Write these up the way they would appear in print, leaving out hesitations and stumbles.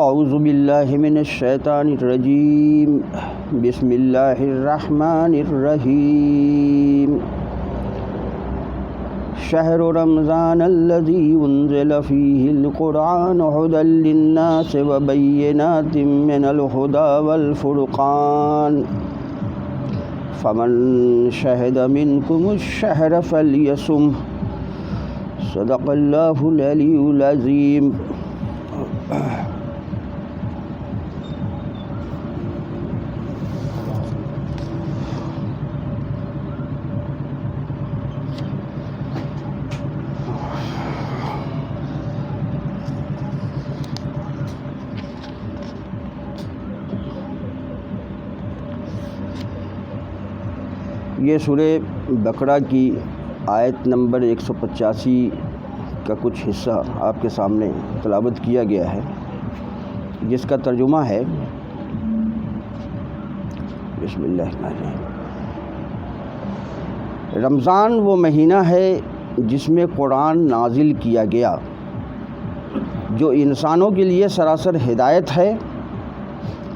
اعوذ باللہ من الشیطان الرجیم بسم اللہ الرحمن الرحیم شہر رمضان الذی انزل فیہ القرآن ھدی للناس وبینات من الھدی والفرقان فمن شہد منکم الشہر فلیصمہ صدق اللہ العلی العظیم۔ یہ سورہ بقرہ کی آیت نمبر 185 کا کچھ حصہ آپ کے سامنے تلاوت کیا گیا ہے، جس کا ترجمہ ہے بسم اللہ الرحمن الرحیم۔ رمضان وہ مہینہ ہے جس میں قرآن نازل کیا گیا، جو انسانوں کے لیے سراسر ہدایت ہے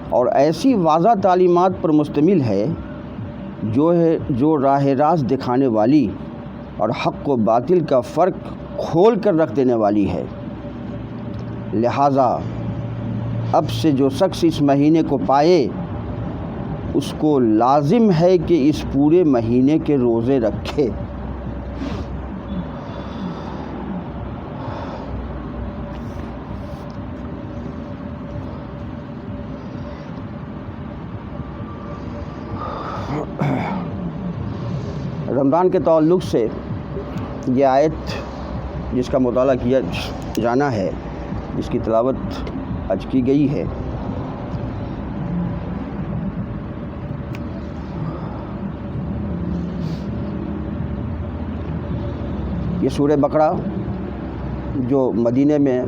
اور ایسی واضح تعلیمات پر مشتمل ہے جو راہ راست دکھانے والی اور حق و باطل کا فرق کھول کر رکھ دینے والی ہے۔ لہٰذا اب سے جو شخص اس مہینے کو پائے اس کو لازم ہے کہ اس پورے مہینے کے روزے رکھے۔ رمضان کے تعلق سے یہ آیت جس کا مطالعہ کیا جانا ہے، جس کی تلاوت آج کی گئی ہے، یہ سورہ بقرہ جو مدینہ میں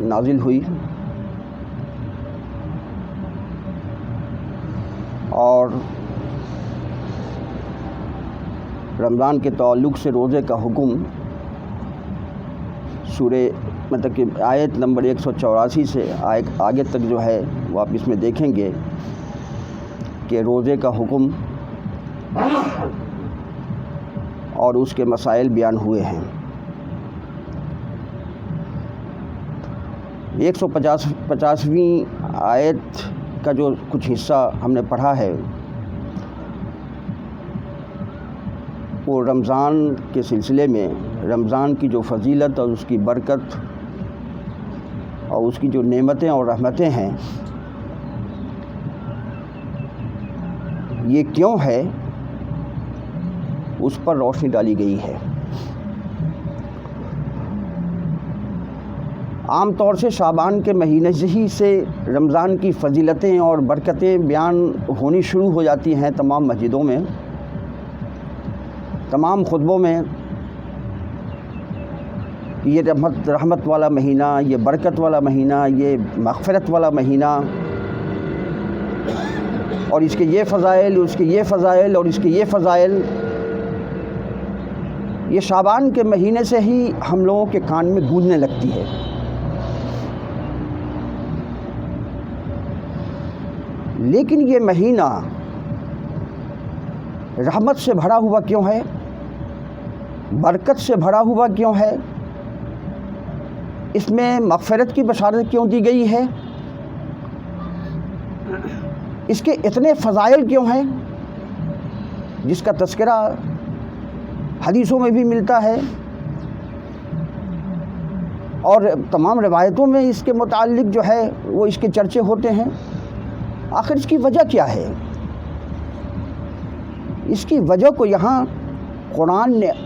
نازل ہوئی اور رمضان کے تعلق سے روزے کا حکم سورہ مطلب کہ آیت نمبر 184 سے آگے تک جو ہے وہ آپ اس میں دیکھیں گے کہ روزے کا حکم اور اس کے مسائل بیان ہوئے ہیں۔ 150ویں آیت کا جو کچھ حصہ ہم نے پڑھا ہے وہ رمضان کے سلسلے میں رمضان کی جو فضیلت اور اس کی برکت اور اس کی جو نعمتیں اور رحمتیں ہیں یہ کیوں ہے اس پر روشنی ڈالی گئی ہے۔ عام طور سے شعبان کے مہینے ہی سے رمضان کی فضیلتیں اور برکتیں بیان ہونی شروع ہو جاتی ہیں تمام مسجدوں میں، تمام خطبوں میں۔ یہ رحمت والا مہینہ، یہ برکت والا مہینہ، یہ مغفرت والا مہینہ، اور اس کے یہ فضائل، اس کے یہ فضائل اور اس کے یہ فضائل، یہ شعبان کے مہینے سے ہی ہم لوگوں کے کان میں گونجنے لگتی ہے۔ لیکن یہ مہینہ رحمت سے بھرا ہوا کیوں ہے؟ برکت سے بھرا ہوا کیوں ہے؟ اس میں مغفرت کی بشارت کیوں دی گئی ہے؟ اس کے اتنے فضائل کیوں ہیں جس کا تذکرہ حدیثوں میں بھی ملتا ہے اور تمام روایتوں میں اس کے متعلق جو ہے وہ اس کے چرچے ہوتے ہیں۔ آخر اس کی وجہ کیا ہے؟ اس کی وجہ کو یہاں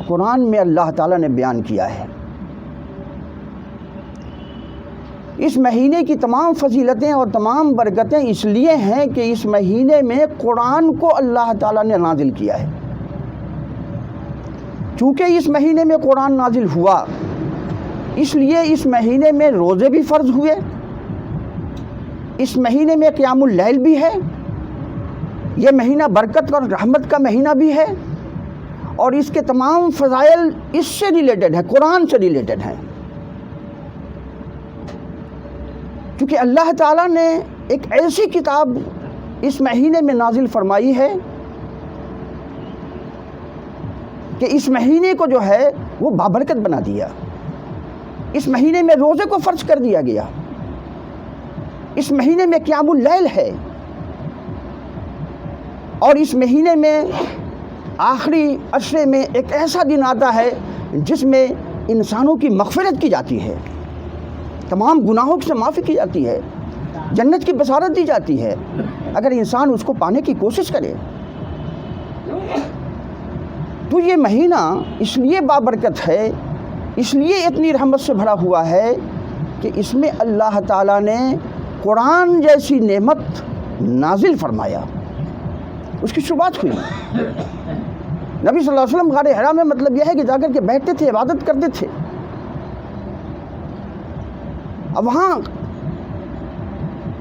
قرآن میں اللہ تعالیٰ نے بیان کیا ہے۔ اس مہینے کی تمام فضیلتیں اور تمام برکتیں اس لیے ہیں کہ اس مہینے میں قرآن کو اللہ تعالیٰ نے نازل کیا ہے۔ چونکہ اس مہینے میں قرآن نازل ہوا اس لیے اس مہینے میں روزے بھی فرض ہوئے، اس مہینے میں قیام اللیل بھی ہے، یہ مہینہ برکت اور رحمت کا مہینہ بھی ہے، اور اس کے تمام فضائل اس سے ریلیٹڈ ہے، قرآن سے ریلیٹڈ ہیں۔ کیونکہ اللہ تعالیٰ نے ایک ایسی کتاب اس مہینے میں نازل فرمائی ہے کہ اس مہینے کو جو ہے وہ بابرکت بنا دیا. اس مہینے میں روزے کو فرض کر دیا گیا. اس مہینے میں قیام اللیل ہے. اور اس مہینے میں آخری عشرے میں ایک ایسا دن آتا ہے جس میں انسانوں کی مغفرت کی جاتی ہے، تمام گناہوں سے معافی کی جاتی ہے، جنت کی بشارت دی جاتی ہے اگر انسان اس کو پانے کی کوشش کرے. تو یہ مہینہ اس لیے بابرکت ہے، اس لیے اتنی رحمت سے بھرا ہوا ہے کہ اس میں اللہ تعالیٰ نے قرآن جیسی نعمت نازل فرمایا. اس کی شروعات ہوئی. نبی صلی اللہ علیہ وسلم غار حرا میں مطلب یہ ہے کہ جا کر کے بیٹھتے تھے، عبادت کرتے تھے. اب وہاں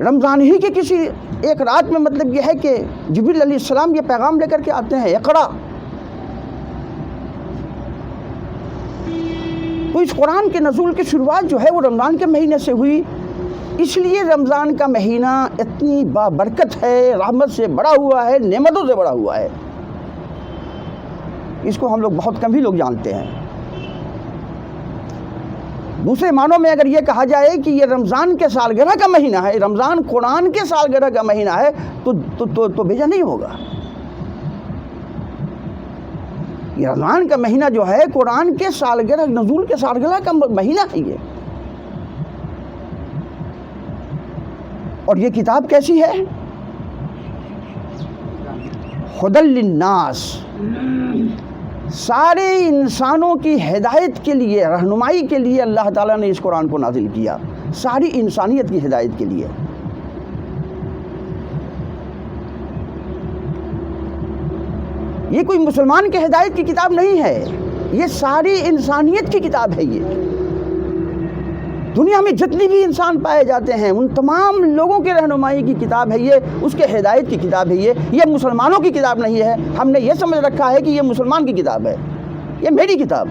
رمضان ہی کی کسی ایک رات میں مطلب یہ ہے کہ جبریل علیہ السلام یہ پیغام لے کر کے آتے ہیں، اقرا. تو اس قرآن کے نزول کی شروعات جو ہے وہ رمضان کے مہینے سے ہوئی. اس لیے رمضان کا مہینہ اتنی بابرکت ہے، رحمت سے بڑا ہوا ہے، نعمتوں سے بڑا ہوا ہے. اس کو ہم لوگ بہت کم ہی لوگ جانتے ہیں. دوسرے معنوں میں اگر یہ کہا جائے کہ یہ رمضان کے سالگرہ کا مہینہ ہے، رمضان قرآن کے سالگرہ کا مہینہ ہے تو بھیجا نہیں ہوگا. یہ رمضان کا مہینہ جو ہے قرآن کے سالگرہ، نزول کے سالگرہ کا مہینہ ہے یہ. اور یہ کتاب کیسی ہے؟ ہدی للناس، سارے انسانوں کی ہدایت کے لیے، رہنمائی کے لیے اللہ تعالیٰ نے اس قرآن کو نازل کیا، ساری انسانیت کی ہدایت کے لیے. یہ کوئی مسلمان کے ہدایت کی کتاب نہیں ہے، یہ ساری انسانیت کی کتاب ہے. یہ دنیا میں جتنے بھی انسان پائے جاتے ہیں ان تمام لوگوں کے رہنمائی کی کتاب ہے یہ، اس کے ہدایت کی کتاب ہے یہ مسلمانوں کی کتاب نہیں ہے. ہم نے یہ سمجھ رکھا ہے کہ یہ مسلمان کی کتاب ہے، یہ میری کتاب.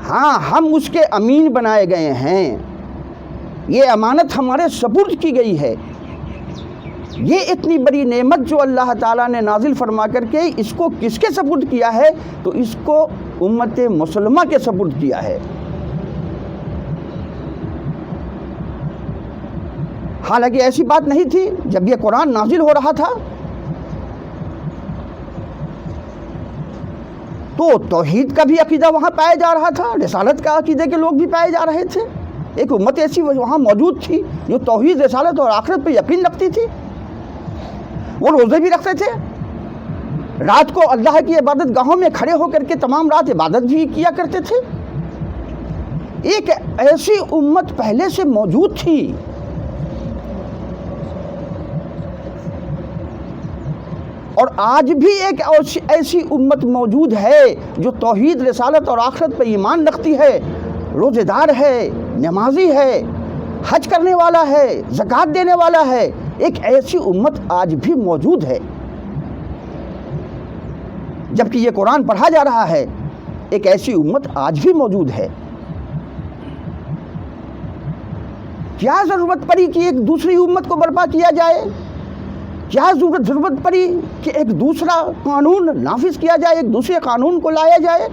ہاں، ہم اس کے امین بنائے گئے ہیں، یہ امانت ہمارے سپرد کی گئی ہے. یہ اتنی بڑی نعمت جو اللہ تعالیٰ نے نازل فرما کر کے اس کو کس کے سپرد کیا ہے؟ تو اس کو امت مسلمہ کے سپرد کیا ہے. حالانکہ ایسی بات نہیں تھی جب یہ قرآن نازل ہو رہا تھا تو توحید کا بھی عقیدہ وہاں پایا جا رہا تھا، رسالت کا عقیدے کے لوگ بھی پائے جا رہے تھے. ایک امت ایسی وہاں موجود تھی جو توحید، رسالت اور آخرت پہ یقین رکھتی تھی. وہ روزے بھی رکھتے تھے، رات کو اللہ کی عبادت گاہوں میں کھڑے ہو کر کے تمام رات عبادت بھی کیا کرتے تھے. ایک ایسی امت پہلے سے موجود تھی. اور آج بھی ایک ایسی امت موجود ہے جو توحید، رسالت اور آخرت پہ ایمان رکھتی ہے، روزے دار ہے، نمازی ہے، حج کرنے والا ہے، زکوٰۃ دینے والا ہے. ایک ایسی امت آج بھی موجود ہے. جبکہ یہ قرآن پڑھا جا رہا ہے، ایک ایسی امت آج بھی موجود ہے. کیا ضرورت پڑی کہ ایک دوسری امت کو برپا کیا جائے؟ کیا ضرورت پڑی کہ ایک دوسرا قانون نافذ کیا جائے، ایک دوسرے قانون کو لایا جائے؟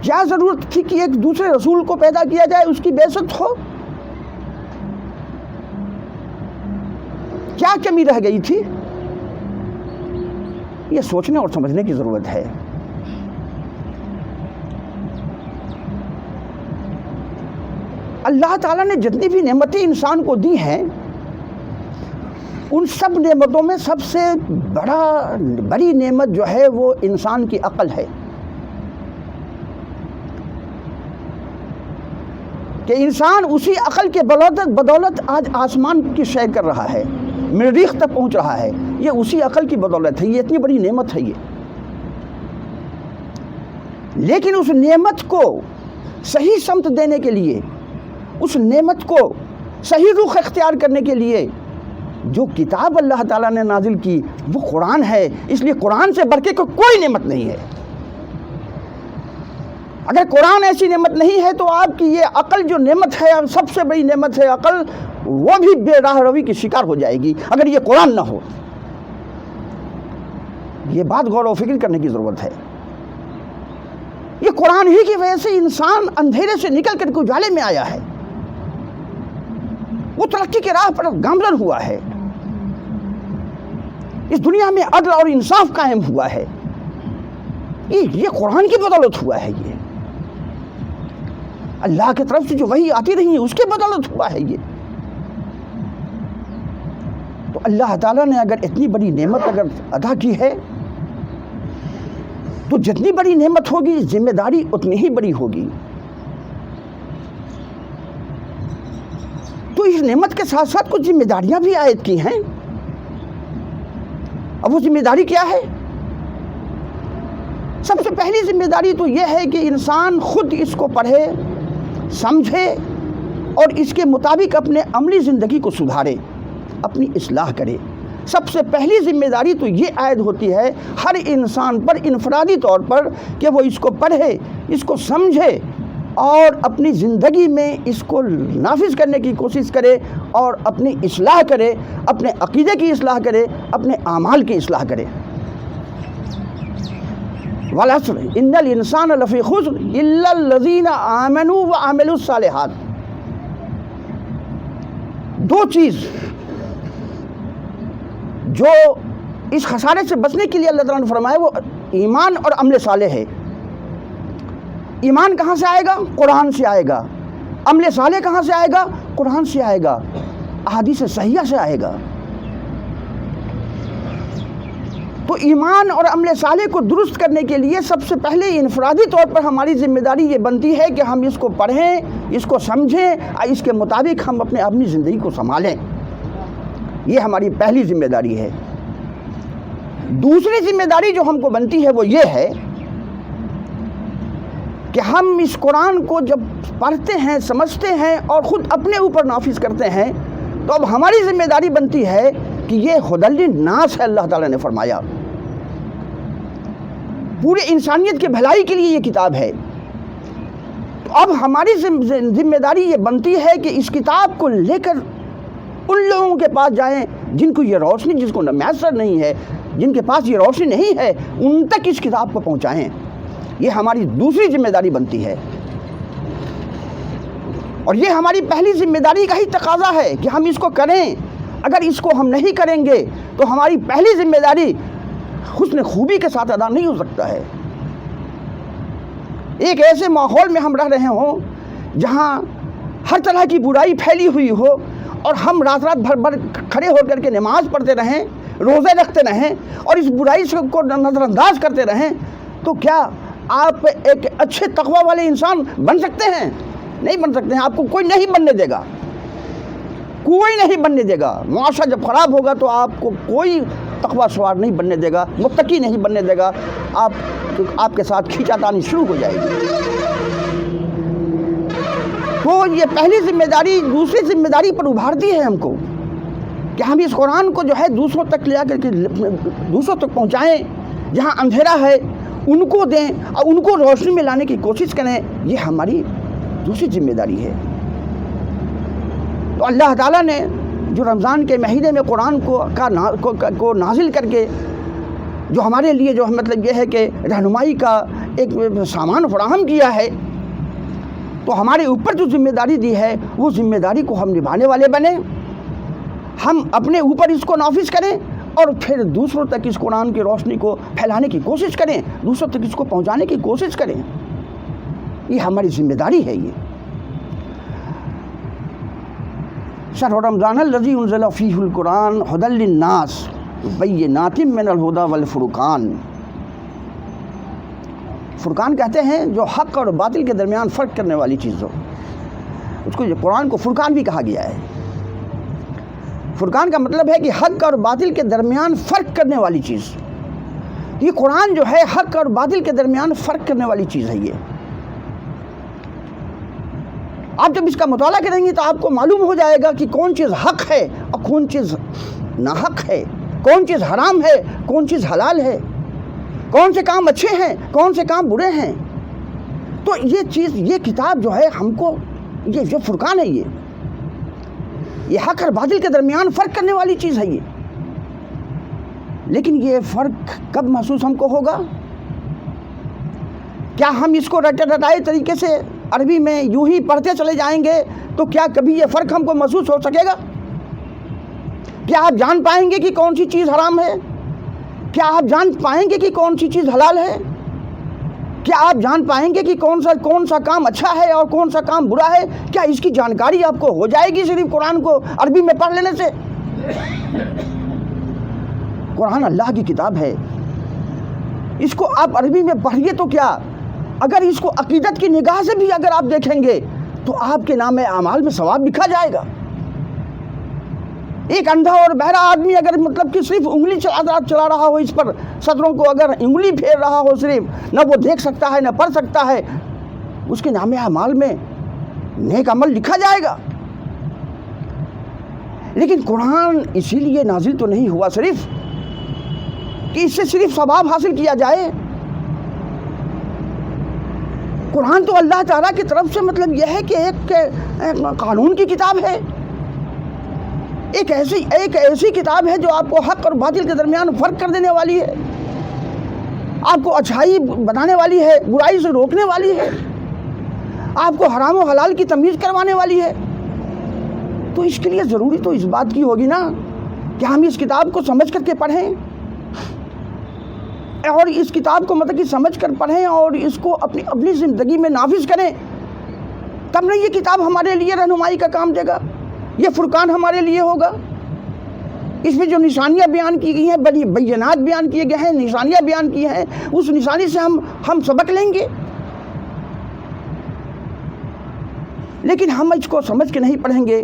کیا ضرورت تھی کہ ایک دوسرے رسول کو پیدا کیا جائے، اس کی بعثت ہو؟ کیا کمی رہ گئی تھی؟ یہ سوچنے اور سمجھنے کی ضرورت ہے. اللہ تعالیٰ نے جتنی بھی نعمتیں انسان کو دی ہیں ان سب نعمتوں میں سب سے بڑی نعمت جو ہے وہ انسان کی عقل ہے. کہ انسان اسی عقل کے بدولت آج آسمان کی سیر کر رہا ہے، مریخ تک پہنچ رہا ہے. یہ اسی عقل کی بدولت ہے، یہ اتنی بڑی نعمت ہے یہ. لیکن اس نعمت کو صحیح سمت دینے کے لیے، اس نعمت کو صحیح رخ اختیار کرنے کے لیے جو کتاب اللہ تعالیٰ نے نازل کی وہ قرآن ہے. اس لیے قرآن سے بڑھ کے کوئی نعمت نہیں ہے. اگر قرآن ایسی نعمت نہیں ہے تو آپ کی یہ عقل جو نعمت ہے، سب سے بڑی نعمت ہے عقل، وہ بھی بے راہ روی کی شکار ہو جائے گی اگر یہ قرآن نہ ہو۔ یہ بات غور و فکر کرنے کی ضرورت ہے۔ یہ قرآن ہی کی وجہ سے انسان اندھیرے سے نکل کر کے اجالے میں آیا ہے، وہ ترقی کے راہ پر گامزن ہوا ہے، اس دنیا میں عدل اور انصاف قائم ہوا ہے۔ یہ قرآن کی بدولت ہوا ہے، یہ اللہ کی طرف سے جو وحی آتی رہی ہے اس کے بدولت ہوا ہے۔ یہ تو اللہ تعالیٰ نے اگر اتنی بڑی نعمت اگر ادا کی ہے تو جتنی بڑی نعمت ہوگی ذمہ داری اتنی ہی بڑی ہوگی۔ تو اس نعمت کے ساتھ ساتھ کچھ ذمہ داریاں بھی عائد کی ہیں۔ اب وہ ذمہ داری کیا ہے؟ سب سے پہلی ذمہ داری تو یہ ہے کہ انسان خود اس کو پڑھے، سمجھے اور اس کے مطابق اپنے عملی زندگی کو سدھارے، اپنی اصلاح کرے۔ سب سے پہلی ذمہ داری تو یہ عائد ہوتی ہے ہر انسان پر انفرادی طور پر کہ وہ اس کو پڑھے، اس کو سمجھے اور اپنی زندگی میں اس کو نافذ کرنے کی کوشش کرے اور اپنی اصلاح کرے، اپنے عقیدے کی اصلاح کرے، اپنے اعمال کی اصلاح کرے۔ والعصر ان الانسان لفی خسر الا الذین آمنوا وعملوا الصالحات۔ دو چیز جو اس خسارے سے بچنے کے لیے اللہ تعالیٰ نے فرمایا وہ ایمان اور عمل صالح ہے۔ ایمان کہاں سے آئے گا؟ قرآن سے آئے گا۔ عمل صالح کہاں سے آئے گا؟ قرآن سے آئے گا، احادیث صحیحہ سے آئے گا۔ تو ایمان اور عمل صالح کو درست کرنے کے لیے سب سے پہلے انفرادی طور پر ہماری ذمہ داری یہ بنتی ہے کہ ہم اس کو پڑھیں، اس کو سمجھیں اور اس کے مطابق ہم اپنی زندگی کو سنبھالیں۔ یہ ہماری پہلی ذمہ داری ہے۔ دوسری ذمہ داری جو ہم کو بنتی ہے وہ یہ ہے کہ ہم اس قرآن کو جب پڑھتے ہیں، سمجھتے ہیں اور خود اپنے اوپر نافذ کرتے ہیں تو اب ہماری ذمہ داری بنتی ہے کہ یہ ہدی للناس ہے۔ اللہ تعالیٰ نے فرمایا پورے انسانیت کے بھلائی کے لیے یہ کتاب ہے۔ تو اب ہماری ذمہ داری یہ بنتی ہے کہ اس کتاب کو لے کر ان لوگوں کے پاس جائیں جن کو یہ روشنی، جس کو میسر نہیں ہے، جن کے پاس یہ روشنی نہیں ہے، ان تک اس کتاب کو پہنچائیں۔ یہ ہماری دوسری ذمہ داری بنتی ہے اور یہ ہماری پہلی ذمہ داری کا ہی تقاضا ہے کہ ہم اس کو کریں۔ اگر اس کو ہم نہیں کریں گے تو ہماری پہلی ذمہ داری حسن خوبی کے ساتھ ادا نہیں ہو سکتا ہے۔ ایک ایسے ماحول میں ہم رہ رہے ہوں جہاں ہر طرح کی برائی پھیلی ہوئی ہو اور ہم رات بھر کھڑے ہو کر کے نماز پڑھتے رہیں، روزے رکھتے رہیں اور اس برائی کو نظر انداز کرتے رہیں، تو کیا آپ ایک اچھے تقوی والے انسان بن سکتے ہیں؟ نہیں بن سکتے ہیں۔ آپ کو کوئی نہیں بننے دے گا، کوئی نہیں بننے دے گا۔ معاشرہ جب خراب ہوگا تو آپ کو کوئی تقوی سوار نہیں بننے دے گا، متقی نہیں بننے دے گا۔ آپ کے ساتھ کھینچاتانی شروع ہو جائے گی۔ تو یہ پہلی ذمہ داری دوسری ذمہ داری پر ابھارتی ہے ہم کو کہ ہم اس قرآن کو جو ہے دوسروں تک لے کر کے دوسروں تک پہنچائیں، جہاں اندھیرا ہے ان کو دیں اور ان کو روشنی میں لانے کی کوشش کریں۔ یہ ہماری دوسری ذمہ داری ہے۔ تو اللہ تعالیٰ نے جو رمضان کے مہینے میں قرآن کو نازل کر کے جو ہمارے لیے جو مطلب یہ ہے کہ رہنمائی کا ایک سامان فراہم کیا ہے، تو ہمارے اوپر جو ذمہ داری دی ہے وہ ذمہ داری کو ہم نبھانے والے بنیں، ہم اپنے اوپر اس کو نافذ کریں اور پھر دوسروں تک اس قرآن کی روشنی کو پھیلانے کی کوشش کریں، دوسروں تک اس کو پہنچانے کی کوشش کریں۔ یہ ہماری ذمہ داری ہے۔ یہ شہر رمضان الذی انزل فیہ القرآن ھدی للناس بینات من الھدی والفرقان۔ فرقان کہتے ہیں جو حق اور باطل کے درمیان فرق کرنے والی چیز ہو، اس کو قرآن کو فرقان بھی کہا گیا ہے۔ فرقان کا مطلب ہے کہ حق اور باطل کے درمیان فرق کرنے والی چیز۔ یہ قرآن جو ہے حق اور باطل کے درمیان فرق کرنے والی چیز ہے۔ یہ آپ جب اس کا مطالعہ کریں گے تو آپ کو معلوم ہو جائے گا کہ کون چیز حق ہے اور کون چیز ناحق ہے، کون چیز حرام ہے، کون چیز حلال ہے، کون سے کام اچھے ہیں، کون سے کام برے ہیں۔ تو یہ چیز، یہ کتاب جو ہے ہم کو، یہ فرقان ہے، یہ حق اور باطل کے درمیان فرق کرنے والی چیز ہے یہ. لیکن یہ فرق کب محسوس ہم کو ہوگا؟ کیا ہم اس کو رٹے رٹائے طریقے سے عربی میں یوں ہی پڑھتے چلے جائیں گے تو کیا کبھی یہ فرق ہم کو محسوس ہو سکے گا؟ کیا آپ جان پائیں گے کہ کون سی چیز حرام ہے؟ کیا آپ جان پائیں گے کہ کون سی چیز حلال ہے؟ کیا آپ جان پائیں گے کہ کون سا کام اچھا ہے اور کون سا کام برا ہے؟ کیا اس کی جانکاری آپ کو ہو جائے گی صرف قرآن کو عربی میں پڑھ لینے سے؟ قرآن اللہ کی کتاب ہے، اس کو آپ عربی میں پڑھیے تو کیا، اگر اس کو عقیدت کی نگاہ سے بھی اگر آپ دیکھیں گے تو آپ کے نام اعمال میں ثواب لکھا جائے گا. ایک اندھا اور بہرا آدمی اگر مطلب کہ صرف انگلی چلا رہا ہو، اس پر سطروں کو اگر انگلی پھیر رہا ہو، صرف نہ وہ دیکھ سکتا ہے نہ پڑھ سکتا ہے، اس کے نام اعمال میں نیک عمل لکھا جائے گا. لیکن قرآن اسی لیے نازل تو نہیں ہوا صرف کہ اس سے صرف ثواب حاصل کیا جائے. قرآن تو اللہ تعالیٰ کی طرف سے مطلب یہ ہے کہ ایک قانون کی کتاب ہے، ایک ایسی کتاب ہے جو آپ کو حق اور باطل کے درمیان فرق کر دینے والی ہے، آپ کو اچھائی بتانے والی ہے، برائی سے روکنے والی ہے، آپ کو حرام و حلال کی تمیز کروانے والی ہے. تو اس کے لیے ضروری تو اس بات کی ہوگی نا کہ ہم اس کتاب کو سمجھ کر کے پڑھیں، اور اس کتاب کو مطلب کہ سمجھ کر پڑھیں اور اس کو اپنی زندگی میں نافذ کریں. تب نہ یہ کتاب ہمارے لیے رہنمائی کا کام دے گا، یہ فرقان ہمارے لیے ہوگا. اس میں جو نشانیاں بیان کی گئی ہیں، بینات بیان کیے گئے ہیں، نشانیاں بیان کی ہیں، اس نشانی سے ہم سبق لیں گے. لیکن ہم اس کو سمجھ کے نہیں پڑھیں گے،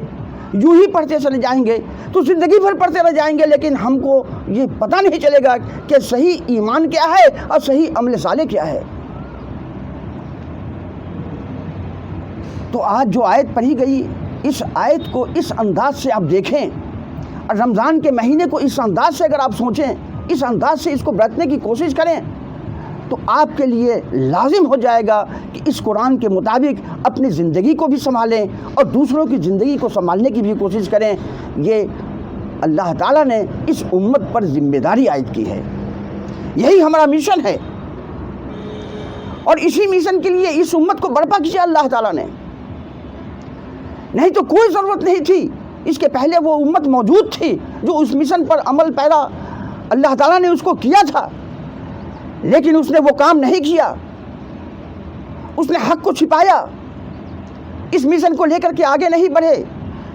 یوں ہی پڑھتے چلے جائیں گے تو زندگی بھر پڑھتے رہ جائیں گے، لیکن ہم کو یہ پتہ نہیں چلے گا کہ صحیح ایمان کیا ہے اور صحیح عمل صالح کیا ہے. تو آج جو آیت پڑھی گئی، اس آیت کو اس انداز سے آپ دیکھیں، اور رمضان کے مہینے کو اس انداز سے اگر آپ سوچیں، اس انداز سے اس کو برتنے کی کوشش کریں، تو آپ کے لیے لازم ہو جائے گا کہ اس قرآن کے مطابق اپنی زندگی کو بھی سنبھالیں اور دوسروں کی زندگی کو سنبھالنے کی بھی کوشش کریں. یہ اللہ تعالیٰ نے اس امت پر ذمہ داری عائد کی ہے، یہی ہمارا مشن ہے، اور اسی مشن کے لیے اس امت کو برپا کیا اللہ تعالیٰ نے. نہیں تو کوئی ضرورت نہیں تھی، اس کے پہلے وہ امت موجود تھی جو اس مشن پر عمل پیرا، اللہ تعالیٰ نے اس کو کیا تھا، لیکن اس نے وہ کام نہیں کیا، اس نے حق کو چھپایا، اس مشن کو لے کر کے آگے نہیں بڑھے،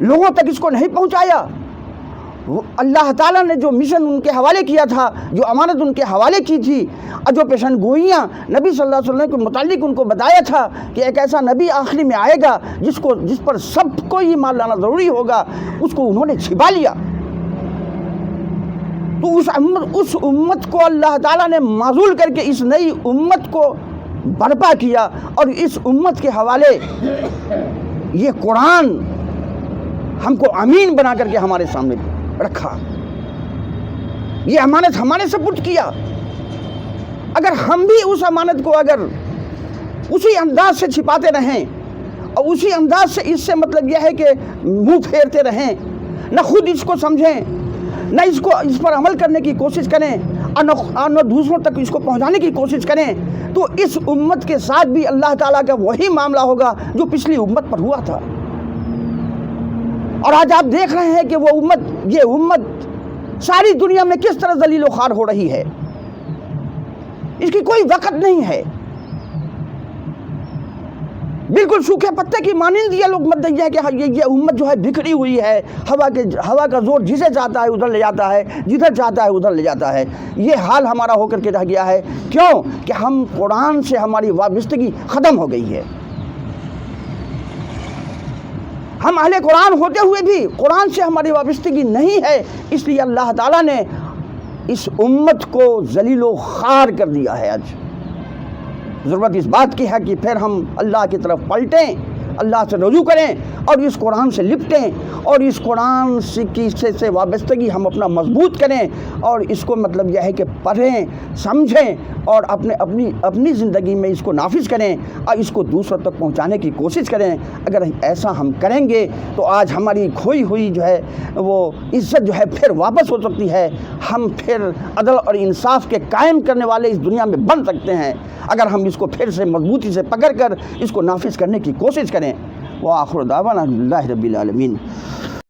لوگوں تک اس کو نہیں پہنچایا. اللہ تعالیٰ نے جو مشن ان کے حوالے کیا تھا، جو امانت ان کے حوالے کی تھی، اور جو پیشن گوئیاں نبی صلی اللہ علیہ وسلم کے متعلق ان کو بتایا تھا کہ ایک ایسا نبی آخری میں آئے گا جس پر سب کو ایمان لانا ضروری ہوگا، اس کو انہوں نے چھپا لیا. تو اس امت کو اللہ تعالیٰ نے معزول کر کے اس نئی امت کو برپا کیا، اور اس امت کے حوالے یہ قرآن ہم کو امین بنا کر کے ہمارے سامنے رکھا، یہ امانت ہمارے سپرد کیا. اگر ہم بھی اس امانت کو اگر اسی انداز سے چھپاتے رہیں اور اسی انداز سے اس سے مطلب یہ ہے کہ منہ پھیرتے رہیں، نہ خود اس کو سمجھیں، نہ اس پر عمل کرنے کی کوشش کریں، اور نہ دوسروں تک اس کو پہنچانے کی کوشش کریں، تو اس امت کے ساتھ بھی اللہ تعالیٰ کا وہی معاملہ ہوگا جو پچھلی امت پر ہوا تھا. اور آج آپ دیکھ رہے ہیں کہ یہ امت ساری دنیا میں کس طرح ذلیل و خوار ہو رہی ہے، اس کی کوئی وقت نہیں ہے، بالکل سوکھے پتے کی مانند یہ لوگ مت ہے کہ یہ امت جو ہے بکھری ہوئی ہے، ہوا کا زور جسے چاہتا ہے ادھر لے جاتا ہے، جدھر چاہتا ہے ادھر لے جاتا ہے. یہ حال ہمارا ہو کر کے رہ گیا ہے. کیوں؟ کہ ہم قرآن سے ہماری وابستگی ختم ہو گئی ہے. ہم اہل قرآن ہوتے ہوئے بھی قرآن سے ہماری وابستگی نہیں ہے، اس لیے اللہ تعالیٰ نے اس امت کو ذلیل و خوار کر دیا ہے. آج ضرورت اس بات کی ہے کہ پھر ہم اللہ کی طرف پلٹیں، اللہ سے رجوع کریں اور اس قرآن سے لپٹیں اور اس قرآن سے وابستگی ہم اپنا مضبوط کریں اور اس کو مطلب یہ ہے کہ پڑھیں سمجھیں اور اپنی زندگی میں اس کو نافذ کریں اور اس کو دوسروں تک پہنچانے کی کوشش کریں۔ اگر ایسا ہم کریں گے تو آج ہماری کھوئی ہوئی جو ہے وہ عزت جو ہے پھر واپس ہو سکتی ہے، ہم پھر عدل اور انصاف کے قائم کرنے والے اس دنیا میں بن سکتے ہیں اگر ہم اس کو پھر سے مضبوطی سے پکڑ کر اس کو نافذ کرنے کی کوشش کریں۔ وآخر دعوانا الحمد للہ رب العالمین۔